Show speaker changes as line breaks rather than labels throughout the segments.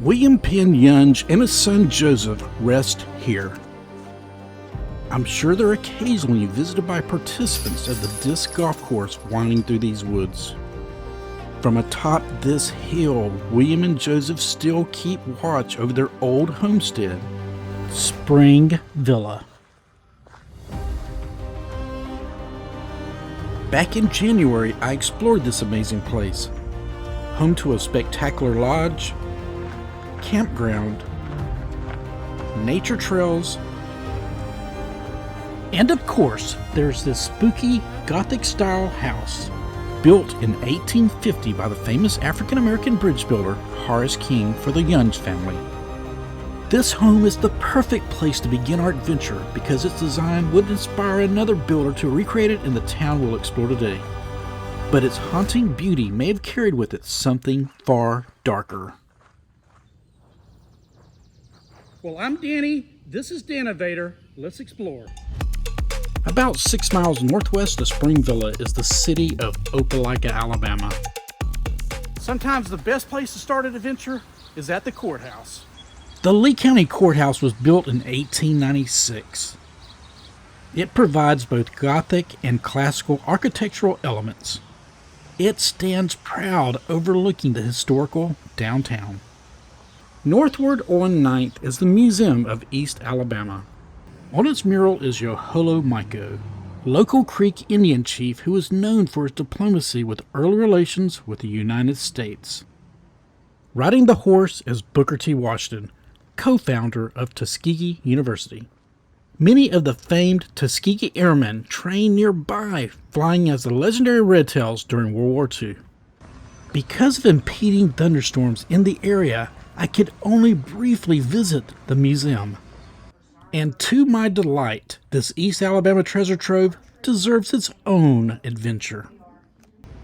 William Penn Yonge and his son Joseph rest here. I'm sure they're occasionally visited by participants at the disc golf course winding through these woods. From atop this hill, William and Joseph still keep watch over their old homestead, Spring Villa. Back in January, I explored this amazing place, home to a spectacular lodge, campground, nature trails, and of course, there's this spooky Gothic-style house built in 1850 by the famous African-American bridge builder Horace King for the Yonge family. This home is the perfect place to begin our adventure because its design would inspire another builder to recreate it in the town we'll explore today. But its haunting beauty may have carried with it something far darker. Well, I'm Danny. This is Danovator. Let's explore. About 6 miles northwest of Spring Villa is the city of Opelika, Alabama. Sometimes the best place to start an adventure is at the courthouse. The Lee County Courthouse was built in 1896. It provides both Gothic and classical architectural elements. It stands proud overlooking the historical downtown. Northward on 9th is the Museum of East Alabama. On its mural is Yoholo Miko, local Creek Indian chief who is known for his diplomacy with early relations with the United States. Riding the horse is Booker T. Washington, co-founder of Tuskegee University. Many of the famed Tuskegee Airmen trained nearby, flying as the legendary Red Tails during World War II. Because of impeding thunderstorms in the area, I could only briefly visit the museum. And to my delight, this East Alabama treasure trove deserves its own adventure.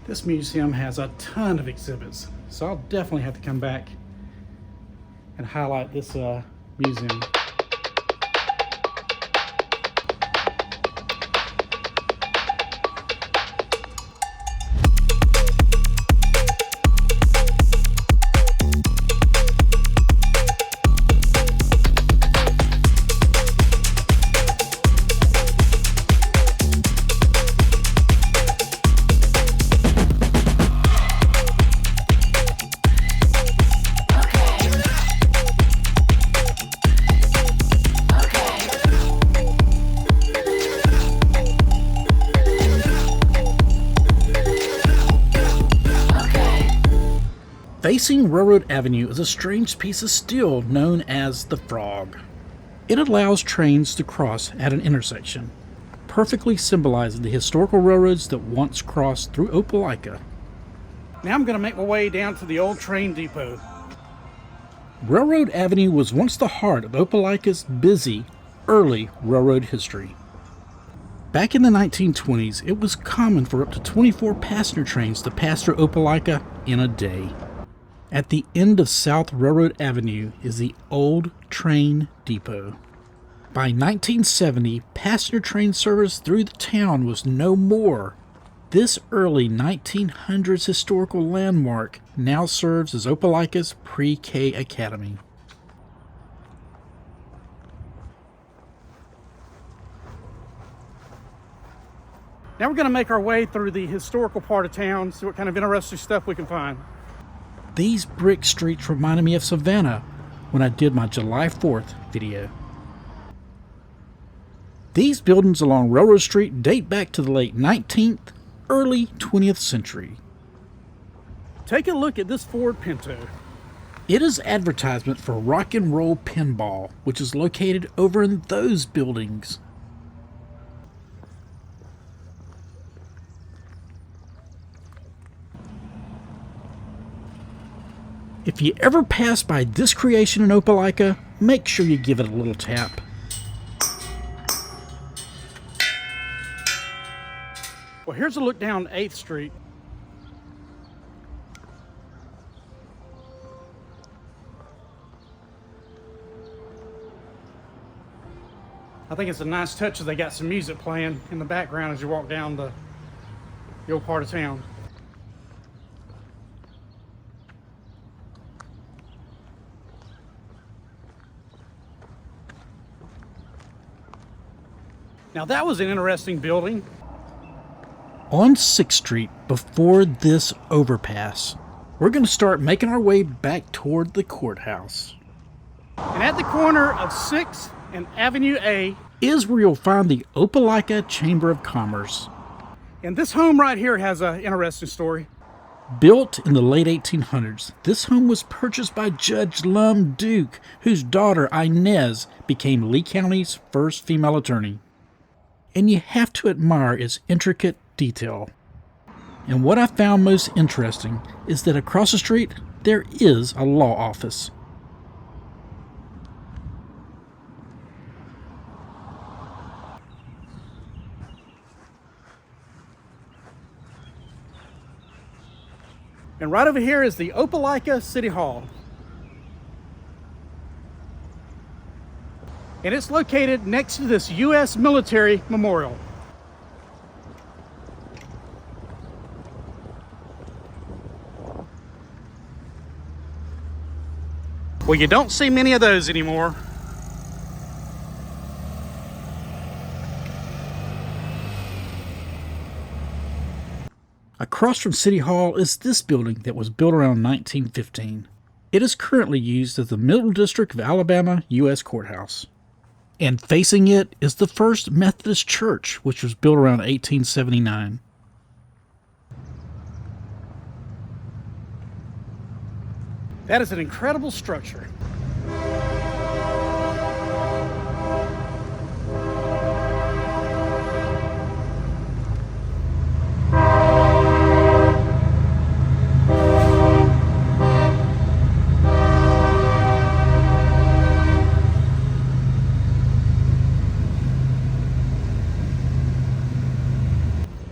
This museum has a ton of exhibits, so I'll definitely have to come back and highlight this museum. Facing Railroad Avenue is a strange piece of steel known as the Frog. It allows trains to cross at an intersection, perfectly symbolizing the historical railroads that once crossed through Opelika. Now I'm going to make my way down to the old train depot. Railroad Avenue was once the heart of Opelika's busy, early railroad history. Back in the 1920s, it was common for up to 24 passenger trains to pass through Opelika in a day. At the end of South Railroad Avenue is the old train depot. By 1970, passenger train service through the town was no more. This early 1900s historical landmark now serves as Opelika's pre-K academy. Now we're going to make our way through the historical part of town, see what kind of interesting stuff we can find. These brick streets reminded me of Savannah when I did my July 4th video. These buildings along Railroad Street date back to the late 19th, early 20th century. Take a look at this Ford Pinto. It is advertisement for Rock and Roll Pinball, which is located over in those buildings. If you ever pass by this creation in Opelika, make sure you give it a little tap. Well, here's a look down 8th Street. I think it's a nice touch that they got some music playing in the background as you walk down the old part of town. Now that was an interesting building.
On 6th Street, before this overpass, we're going to start making our way back toward the courthouse.
And at the corner of 6th and Avenue A
is where you'll find the Opelika Chamber of Commerce.
And this home right here has an interesting story.
Built in the late 1800s, this home was purchased by Judge Lum Duke, whose daughter Inez became Lee County's first female attorney. And you have to admire its intricate detail. And what I found most interesting is that across the street there is a law office.
And right over here is the Opelika City Hall. And it's located next to this U.S. military memorial. Well, you don't see many of those anymore.
Across from City Hall is this building that was built around 1915. It is currently used as the Middle District of Alabama U.S. Courthouse. And facing it is the First Methodist Church, which was built around 1879.
That is an incredible structure.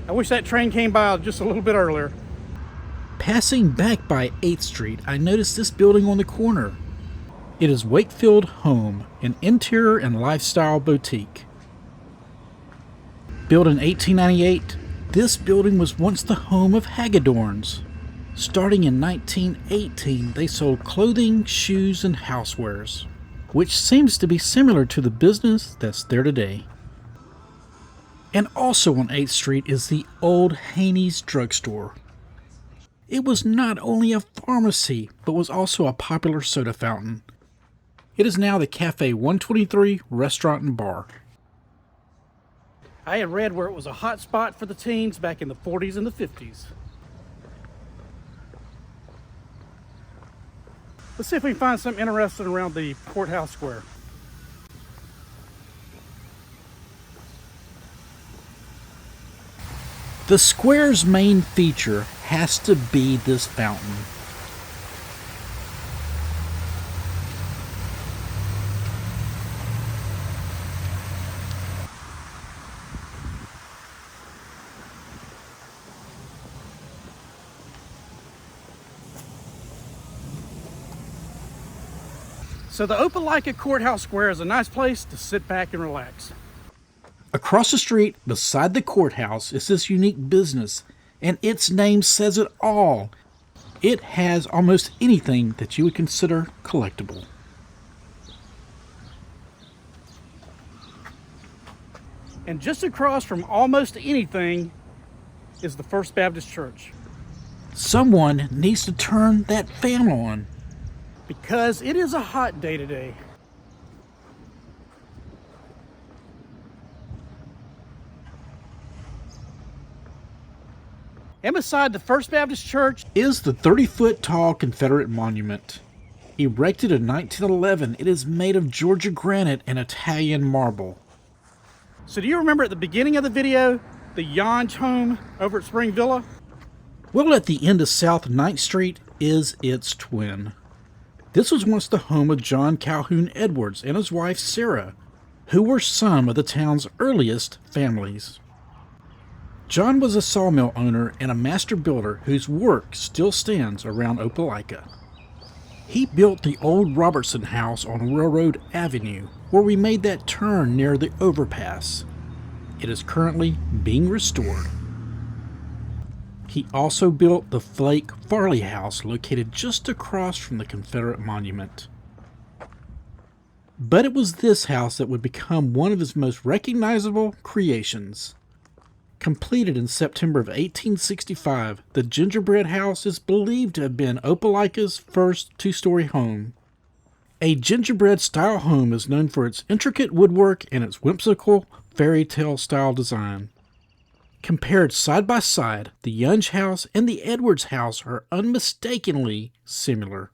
I wish that train came by just a little bit earlier.
Passing back by 8th Street, I noticed this building on the corner. It is Wakefield Home, an interior and lifestyle boutique. Built in 1898, this building was once the home of Hagedorns. Starting in 1918, they sold clothing, shoes, and housewares, which seems to be similar to the business that's there today. And also on 8th Street is the old Haney's drugstore. It was not only a pharmacy, but was also a popular soda fountain. It is now the Cafe 123 restaurant and bar.
I had read where it was a hot spot for the teens back in the 40s and the 50s. Let's see if we can find something interesting around the courthouse square.
The square's main feature has to be this fountain.
So the Opelika Courthouse Square is a nice place to sit back and relax.
Across the street, beside the courthouse, is this unique business, and its name says it all. It has almost anything that you would consider collectible.
And just across from almost anything is the First Baptist Church.
Someone needs to turn that fan on.
Because it is a hot day today. And beside the First Baptist Church
is the 30-foot tall Confederate monument. Erected in 1911, it is made of Georgia granite and Italian marble.
So do you remember at the beginning of the video, the Yonge home over at Spring Villa?
Well, at the end of South 9th Street is its twin. This was once the home of John Calhoun Edwards and his wife Sarah, who were some of the town's earliest families. John was a sawmill owner and a master builder whose work still stands around Opelika. He built the old Robertson House on Railroad Avenue, where we made that turn near the overpass. It is currently being restored. He also built the Flake Farley House located just across from the Confederate monument. But it was this house that would become one of his most recognizable creations. Completed in September of 1865, the Gingerbread House is believed to have been Opelika's first two-story home. A gingerbread-style home is known for its intricate woodwork and its whimsical fairy tale-style design. Compared side by side, the Yonge House and the Edwards House are unmistakably similar.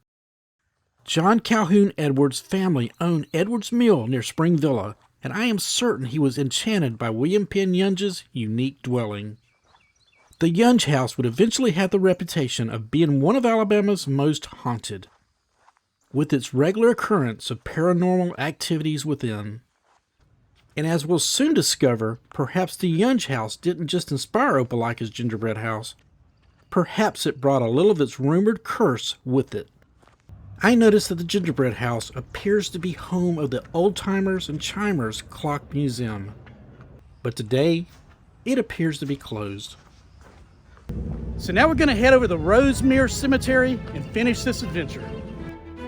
John Calhoun Edwards' family owned Edwards Mill near Spring Villa, and I am certain he was enchanted by William Penn Yonge's unique dwelling. The Yonge House would eventually have the reputation of being one of Alabama's most haunted, with its regular occurrence of paranormal activities within. And as we'll soon discover, perhaps the Yonge House didn't just inspire Opelika's Gingerbread House. Perhaps it brought a little of its rumored curse with it. I noticed that the Gingerbread House appears to be home of the Old Timers and Chimers Clock Museum, but today it appears to be closed.
So now we're going to head over to the Rosemere Cemetery and finish this adventure.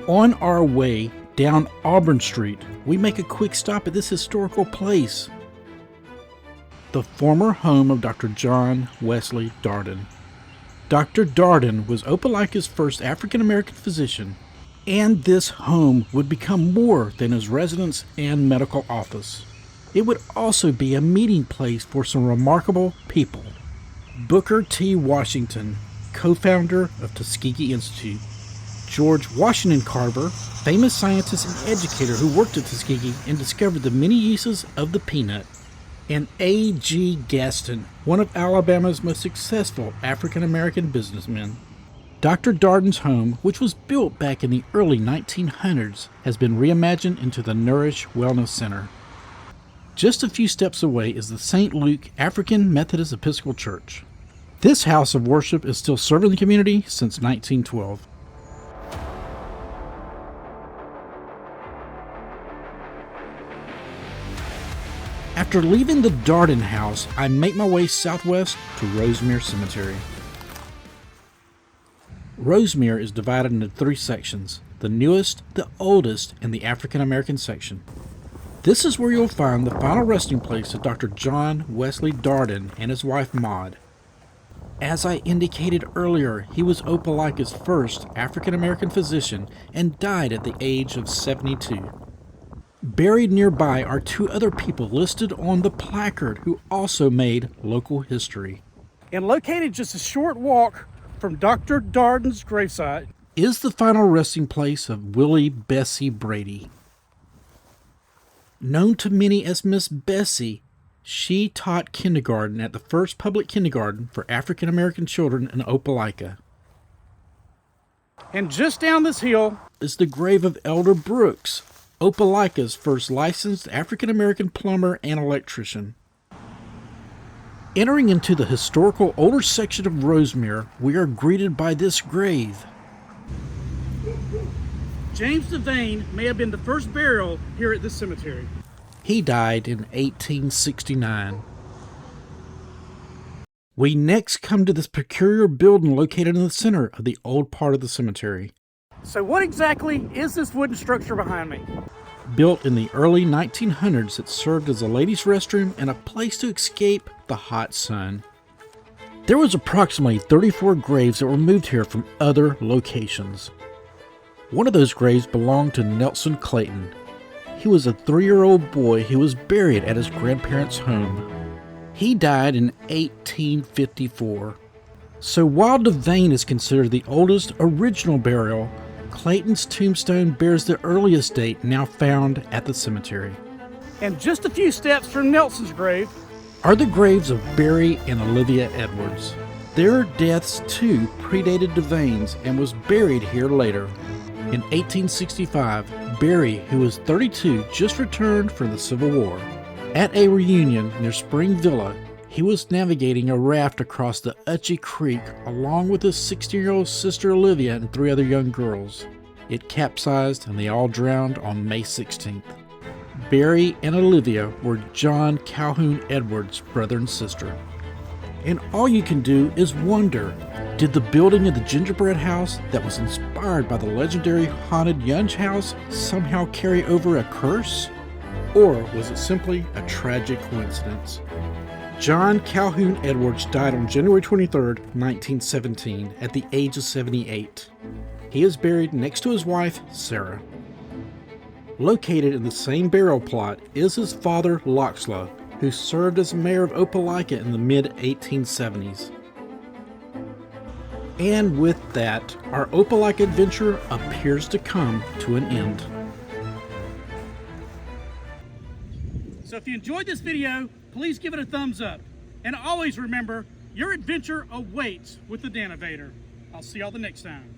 On our way down Auburn Street, we make a quick stop at this historical place, the former home of Dr. John Wesley Darden. Dr. Darden was Opelika's first African-American physician, and this home would become more than his residence and medical office. It would also be a meeting place for some remarkable people. Booker T. Washington, co-founder of Tuskegee Institute. George Washington Carver, famous scientist and educator who worked at Tuskegee and discovered the many uses of the peanut. And A.G. Gaston, one of Alabama's most successful African-American businessmen. Dr. Darden's home, which was built back in the early 1900s, has been reimagined into the Nourish Wellness Center. Just a few steps away is the St. Luke African Methodist Episcopal Church. This house of worship is still serving the community since 1912. After leaving the Darden House, I make my way southwest to Rosemere Cemetery. Rosemere is divided into three sections: the newest, the oldest, and the African American section. This is where you'll find the final resting place of Dr. John Wesley Darden and his wife Maud. As I indicated earlier, he was Opelika's first African American physician and died at the age of 72. Buried nearby are two other people listed on the placard who also made local history.
And located just a short walk from Dr. Darden's gravesite
is the final resting place of Willie Bessie Brady. Known to many as Miss Bessie, she taught kindergarten at the first public kindergarten for African American children in Opelika.
And just down this hill
is the grave of Elder Brooks, Opelika's first licensed African American plumber and electrician. Entering into the historical older section of Rosemere, we are greeted by this grave.
James Devane may have been the first burial here at this cemetery.
He died in 1869. We next come to this peculiar building located in the center of the old part of the cemetery.
So what exactly is this wooden structure behind me?
Built in the early 1900s, it served as a ladies' restroom and a place to escape the hot sun. There was approximately 34 graves that were moved here from other locations. One of those graves belonged to Nelson Clayton. He was a 3-year-old boy who was buried at his grandparents' home. He died in 1854. So while Devane is considered the oldest original burial, Clayton's tombstone bears the earliest date now found at the cemetery.
And just a few steps from Nelson's grave
are the graves of Barry and Olivia Edwards. Their deaths too predated Devane's and was buried here later. In 1865, Barry, who was 32, just returned from the Civil War. At a reunion near Spring Villa, he was navigating a raft across the Utchie Creek along with his 16-year-old sister Olivia and 3 other young girls. It capsized and they all drowned on May 16th. Barry and Olivia were John Calhoun Edwards' brother and sister. And all you can do is wonder, did the building of the gingerbread house that was inspired by the legendary haunted Yonge House somehow carry over a curse? Or was it simply a tragic coincidence? John Calhoun Edwards died on January 23, 1917, at the age of 78. He is buried next to his wife, Sarah. Located in the same burial plot is his father, Loxla, who served as mayor of Opelika in the mid-1870s. And with that, our Opelika adventure appears to come to an end.
So if you enjoyed this video, please give it a thumbs up. And always remember, your adventure awaits with the Danovator. I'll see y'all the next time.